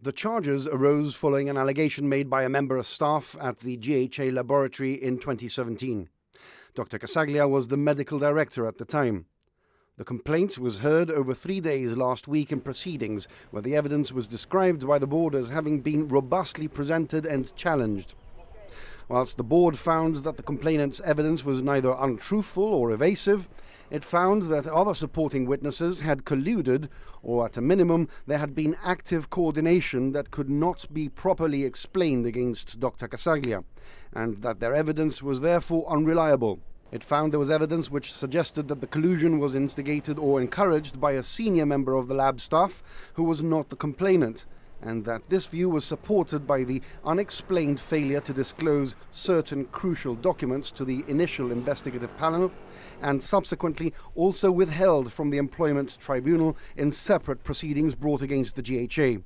The charges arose following an allegation made by a member of staff at the GHA laboratory in 2017. Dr Cassaglia was the medical director at the time. The complaint was heard over 3 days last week in proceedings, where the evidence was described by the board as having been robustly presented and challenged. Whilst the board found that the complainant's evidence was neither untruthful or evasive, it found that other supporting witnesses had colluded, or at a minimum there had been active coordination that could not be properly explained against Dr Cassaglia, and that their evidence was therefore unreliable. It found there was evidence which suggested that the collusion was instigated or encouraged by a senior member of the lab staff who was not the complainant, and that this view was supported by the unexplained failure to disclose certain crucial documents to the initial investigative panel, and subsequently also withheld from the employment tribunal in separate proceedings brought against the GHA.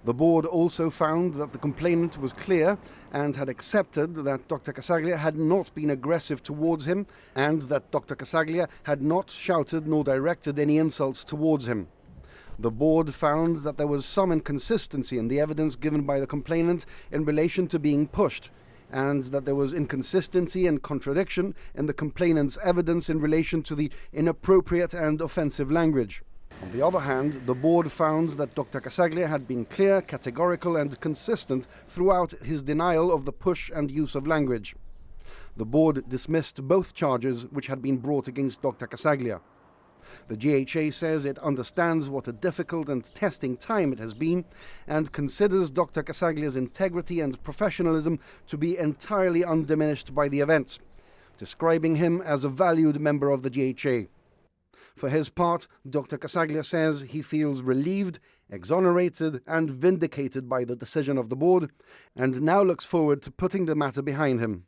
The board also found that the complainant was clear and had accepted that Dr Cassaglia had not been aggressive towards him, and that Dr Cassaglia had not shouted nor directed any insults towards him. The board found that there was some inconsistency in the evidence given by the complainant in relation to being pushed, and that there was inconsistency and contradiction in the complainant's evidence in relation to the inappropriate and offensive language. On the other hand, the board found that Dr Cassaglia had been clear, categorical and consistent throughout his denial of the push and use of language. The board dismissed both charges which had been brought against Dr Cassaglia. The GHA says it understands what a difficult and testing time it has been and considers Dr Cassaglia's integrity and professionalism to be entirely undiminished by the events, describing him as a valued member of the GHA. For his part, Dr Cassaglia says he feels relieved, exonerated and vindicated by the decision of the board, and now looks forward to putting the matter behind him.